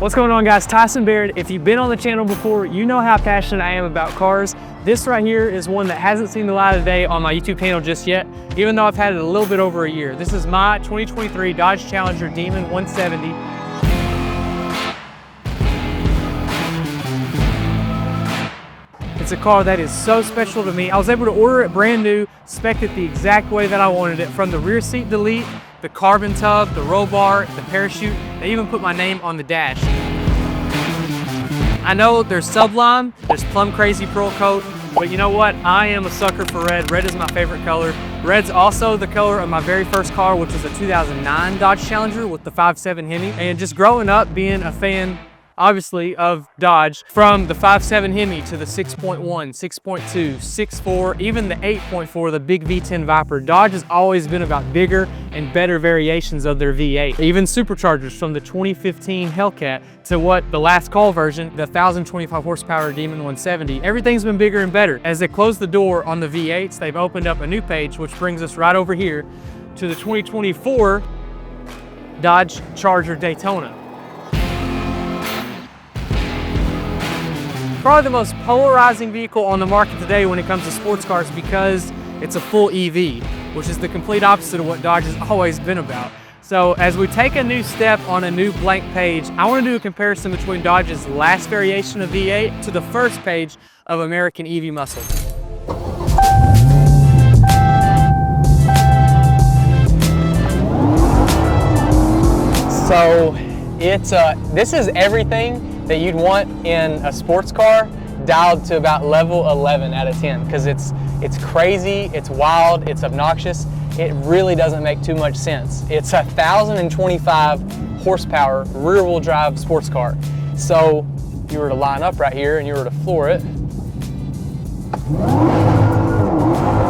What's going on, guys? Tyson Bayird. If you've been on the channel before, you know how passionate I am about cars. This right here is one that hasn't seen the light of day on my YouTube channel just yet, even though I've had it a little bit over a year. This is my 2023 Dodge Challenger Demon 170. It's a car that is so special to me. I was able to order it brand new, spec it the exact way that I wanted it, from the rear seat delete, the carbon tub, the roll bar, the parachute. They even put my name on the dash. I know there's Sublime, there's Plum Crazy Pearl Coat, but you know what? I am a sucker for red. Red is my favorite color. Red's also the color of my very first car, which was a 2009 Dodge Challenger with the 5.7 Hemi. And just growing up being a fan, obviously, of Dodge, from the 5.7 Hemi to the 6.1, 6.2, 6.4, even the 8.4, the big V10 Viper. Dodge has always been about bigger and better variations of their V8. Even superchargers, from the 2015 Hellcat to what the last call version, the 1,025 horsepower Demon 170. Everything's been bigger and better. As they close the door on the V8s, they've opened up a new page, which brings us right over here to the 2024 Dodge Charger Daytona. Probably the most polarizing vehicle on the market today when it comes to sports cars, because it's a full EV, which is the complete opposite of what Dodge has always been about. So as we take a new step on a new blank page, I want to do a comparison between Dodge's last variation of V8 to the first page of American EV muscle. So this is everything that you'd want in a sports car, dialed to about level 11 out of 10, because it's crazy, it's wild, it's obnoxious. It really doesn't make too much sense. It's a 1,025 horsepower rear-wheel drive sports car. So if you were to line up right here and you were to floor it,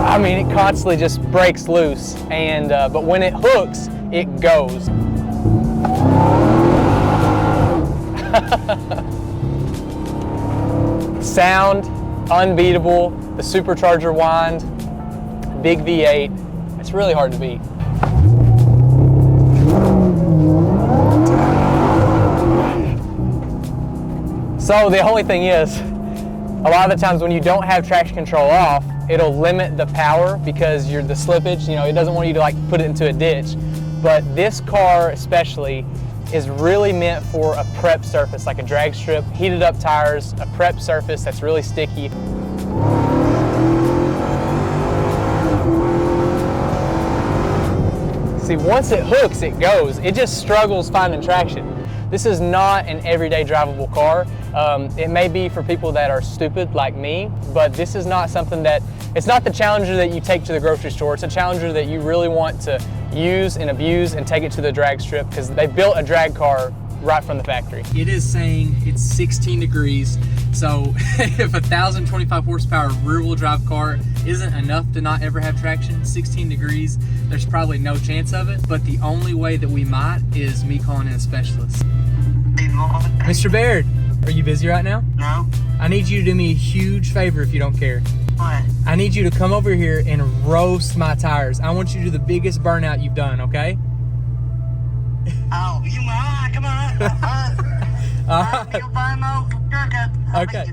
I mean, it constantly just breaks loose, and but when it hooks, it goes. Sound, unbeatable. The supercharger wind, big V8. It's really hard to beat. So the only thing is, a lot of the times when you don't have traction control off, it'll limit the power because the slippage, it doesn't want you to like put it into a ditch. But this car especially is really meant for a prep surface, like a drag strip, heated up tires, a prep surface that's really sticky. See, once it hooks, it goes. It just struggles finding traction. This is not an everyday drivable car. It may be for people that are stupid like me, but this is not something it's not the Challenger that you take to the grocery store. It's a Challenger that you really want to use and abuse and take it to the drag strip, because they built a drag car right from the factory. It is saying it's 16 degrees. So if a 1,025 horsepower rear wheel drive car isn't enough to not ever have traction, 16 degrees, there's probably no chance of it. But the only way that we might is me calling in a specialist. Mr. Bayird, are you busy right now? No. I need you to do me a huge favor if you don't care. What? I need you to come over here and roast my tires. I want you to do the biggest burnout you've done, okay? Oh, you mind? Come on. Okay.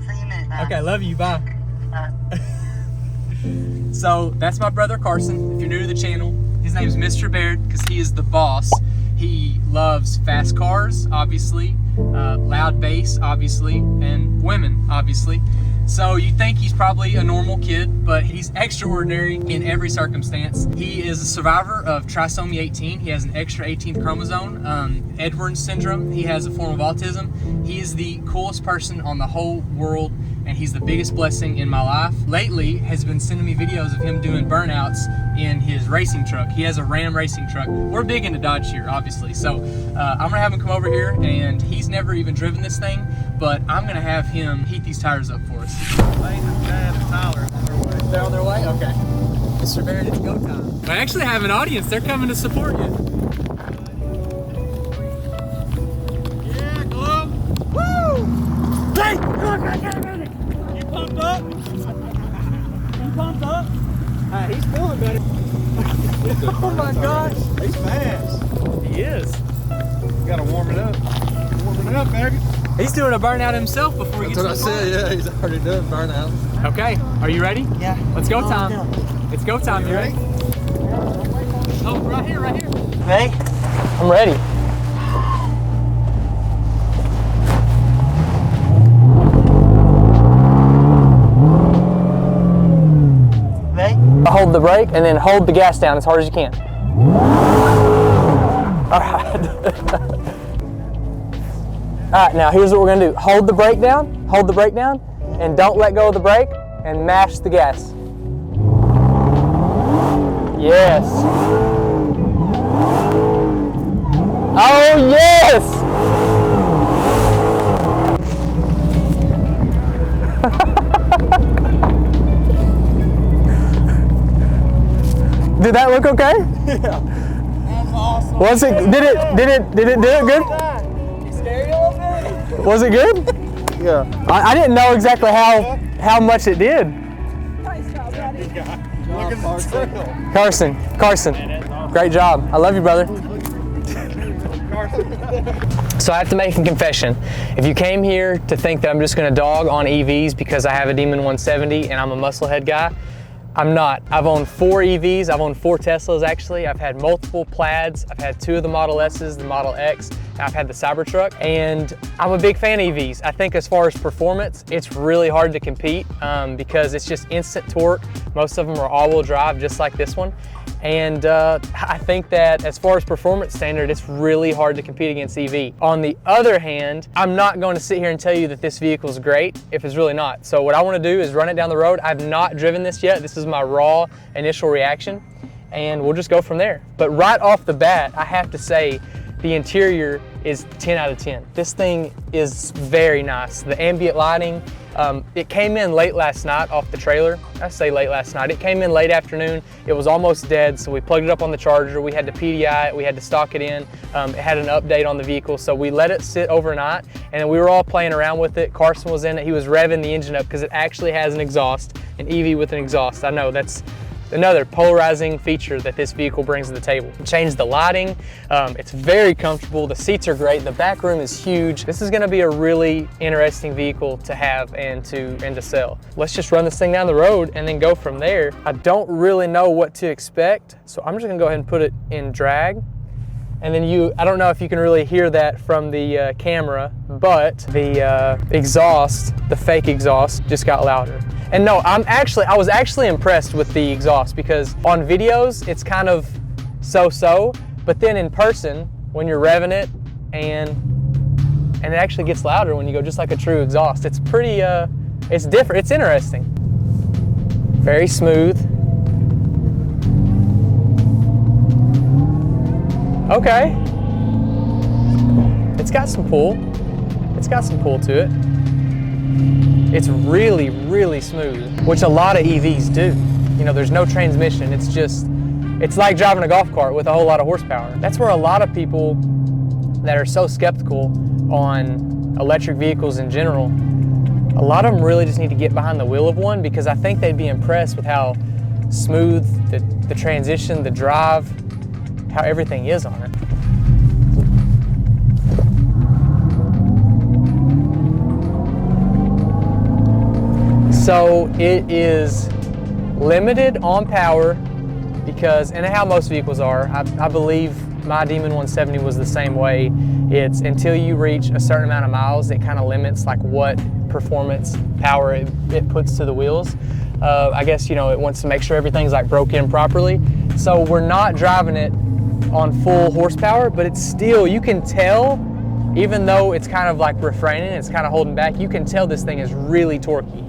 Okay, love you. Bye. So that's my brother Carson. If you're new to the channel, his name is Mr. Bayird because he is the boss. He loves fast cars, obviously, loud bass, obviously, and women, obviously. So you think he's probably a normal kid, but he's extraordinary in every circumstance. He is a survivor of trisomy 18. He has an extra 18th chromosome, Edwards syndrome. He has a form of autism. He is the coolest person on the whole world, and he's the biggest blessing in my life. Lately has been sending me videos of him doing burnouts in his racing truck. He has a Ram racing truck. We're big into Dodge here, obviously. So I'm gonna have him come over here, and he's never even driven this thing, but I'm gonna have him heat these tires up for us. Dad and Tyler They're on their way? Okay. Mr. Bayird, it's go time. I actually have an audience. They're coming to support you. Yeah, Glove. Woo! Hey! You pumped up? You pumped up? He's feeling better. Oh my gosh. He's fast. He is. Gotta warm it up. Warm Turn up, baby. He's doing a burnout himself before he gets That's what I said, yeah, he's already done burnout. Okay, are you ready? Yeah. Let's go time. It's go time, you ready? Oh, right here, right here. Ready? I'm ready. Ready? Hold the brake and then hold the gas down as hard as you can. All right. All right, now here's what we're gonna do. Hold the brake down, and don't let go of the brake, and mash the gas. Yes. Oh, yes! Did that look okay? Yeah. That was awesome. Was it? Did it do it good? Was it good? Yeah. I didn't know exactly how much it did. Look at the circle. Carson, great job. I love you, brother. So I have to make a confession. If you came here to think that I'm just gonna dog on EVs because I have a Demon 170 and I'm a musclehead guy, I'm not. I've owned 4 EVs, I've owned 4 Teslas actually. I've had multiple Plaids, I've had 2 of the Model S's, the Model X, and I've had the Cybertruck, and I'm a big fan of EVs. I think as far as performance, it's really hard to compete because it's just instant torque. Most of them are all-wheel drive, just like this one. And I think that as far as performance standard, it's really hard to compete against EV. On the other hand, I'm not going to sit here and tell you that this vehicle is great if it's really not. So what I want to do is run it down the road. I've not driven this yet. This is my raw initial reaction, and we'll just go from there. But right off the bat, I have to say the interior is 10 out of 10. This thing is very nice. The ambient lighting, it came in late last night off the trailer. I say late last night. It came in late afternoon. It was almost dead, so we plugged it up on the charger. We had to PDI it. We had to stock it in. It had an update on the vehicle, so we let it sit overnight, and we were all playing around with it. Carson was in it. He was revving the engine up because it actually has an exhaust, an EV with an exhaust. I know that's another polarizing feature that this vehicle brings to the table. Changed the lighting, it's very comfortable, the seats are great, the back room is huge. This is gonna be a really interesting vehicle to have and to sell. Let's just run this thing down the road and then go from there. I don't really know what to expect, so I'm just gonna go ahead and put it in drag. And then I don't know if you can really hear that from the camera, but the exhaust, the fake exhaust, just got louder. And no, I was actually impressed with the exhaust because on videos, it's kind of so-so, but then in person, when you're revving it, and it actually gets louder when you go just like a true exhaust. It's pretty, it's different, it's interesting. Very smooth. Okay. It's got some pull. It's got some pull to it. It's really, really smooth, which a lot of EVs do. You know, there's no transmission. It's like driving a golf cart with a whole lot of horsepower. That's where a lot of people that are so skeptical on electric vehicles in general, a lot of them really just need to get behind the wheel of one because I think they'd be impressed with how smooth the transition, the drive, how everything is on it. So it is limited on power because, and how most vehicles are, I believe my Demon 170 was the same way. It's until you reach a certain amount of miles, it kind of limits like what performance power it puts to the wheels. I guess, you know, it wants to make sure everything's like broke in properly. So we're not driving it on full horsepower, but it's still, you can tell, even though it's kind of like refraining, it's kind of holding back, you can tell this thing is really torquey.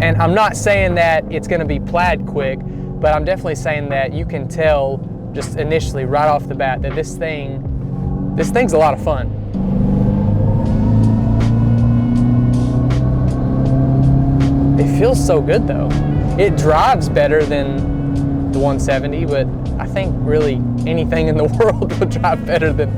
And I'm not saying that it's gonna be Plaid quick, but I'm definitely saying that you can tell just initially right off the bat that this thing's a lot of fun. It feels so good though. It drives better than the 170, but I think really anything in the world would drive better than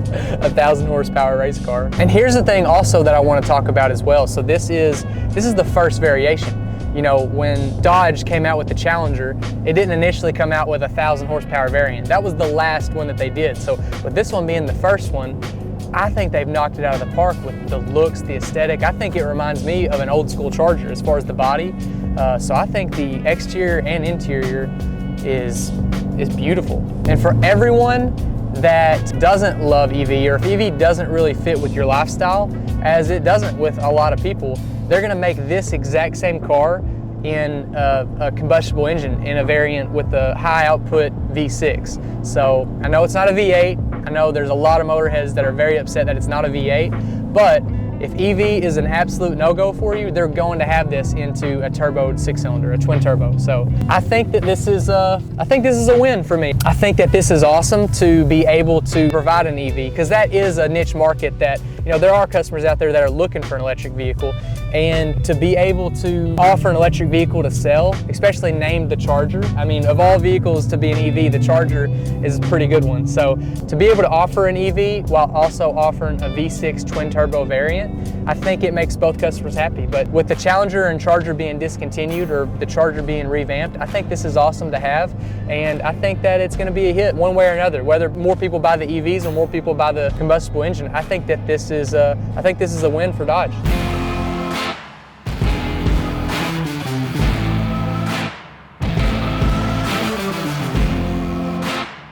a 1,000 horsepower race car. And here's the thing also that I want to talk about as well. So this is the first variation. You know, when Dodge came out with the Challenger, it didn't initially come out with a 1,000 horsepower variant. That was the last one that they did. So with this one being the first one, I think they've knocked it out of the park with the looks, the aesthetic. I think it reminds me of an old school Charger as far as the body. So I think the exterior and interior is beautiful. And for everyone that doesn't love EV, or if EV doesn't really fit with your lifestyle, as it doesn't with a lot of people, they're gonna make this exact same car in a combustible engine in a variant with the high output V6. So I know it's not a V8. I know there's a lot of motorheads that are very upset that it's not a V8, but if EV is an absolute no-go for you, they're going to have this into a turboed 6-cylinder, a twin turbo. So I think that this is a win for me. I think that this is awesome to be able to provide an EV, because that is a niche market that, you know, there are customers out there that are looking for an electric vehicle, and to be able to offer an electric vehicle to sell, especially named the Charger. I mean, of all vehicles to be an EV, the Charger is a pretty good one. So to be able to offer an EV while also offering a V6 twin turbo variant, I think it makes both customers happy. But with the Challenger and Charger being discontinued, or the Charger being revamped, I think this is awesome to have, and I think that it's going to be a hit one way or another. Whether more people buy the EVs or more people buy the combustible engine, I think that this is a win for Dodge.